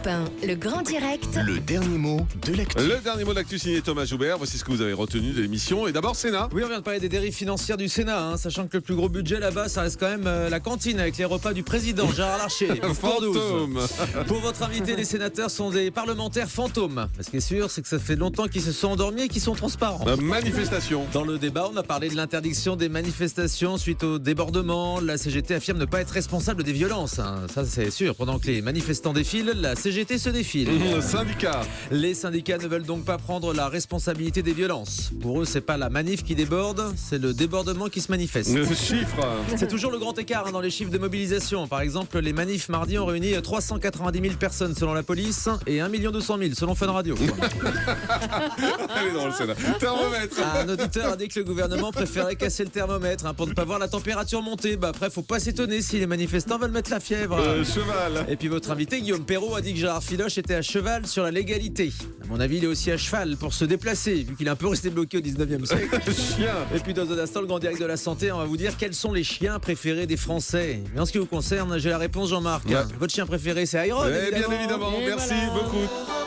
Europe 1, le grand direct. Le dernier mot de l'actu. Le dernier mot de l'actu signé Thomas Joubert. Voici ce que vous avez retenu de l'émission. Et d'abord, Sénat. Oui, on vient de parler des dérives financières du Sénat, sachant que le plus gros budget là-bas, ça reste quand même la cantine avec les repas du président Gérard Larcher. Fantôme. Pour votre invité, les sénateurs sont des parlementaires fantômes. Ce qui est sûr, c'est que ça fait longtemps qu'ils se sont endormis et qu'ils sont transparents. Manifestation. Dans le débat, on a parlé de l'interdiction des manifestations suite au débordement. La CGT affirme ne pas être responsable des violences. Ça, c'est sûr. Pendant que les manifestants défilent, la CGT se défile. Syndicat. Les syndicats ne veulent donc pas prendre la responsabilité des violences. Pour eux, c'est pas la manif qui déborde, c'est le débordement qui se manifeste. Chiffre. C'est toujours le grand écart dans les chiffres de mobilisation. Par exemple, les manifs mardi ont réuni 390 000 personnes selon la police et 1 200 000 selon Fun Radio. Elle est dans le Sénat. Thermomètre. Un auditeur a dit que le gouvernement préférait casser le thermomètre pour ne pas voir la température monter. Après, faut pas s'étonner si les manifestants veulent mettre la fièvre. Cheval. Et puis votre invité, Guillaume Perrault, a dit que Gérard Filoche était à cheval sur la légalité. À mon avis, il est aussi à cheval pour se déplacer, vu qu'il est un peu resté bloqué au 19e siècle. Chien. Et puis dans un instant, le grand direct de la santé, on va vous dire quels sont les chiens préférés des Français. Mais en ce qui vous concerne, j'ai la réponse, Jean-Marc. Ouais. Votre chien préféré, c'est Iron, Bien évidemment. Et Merci voilà. beaucoup.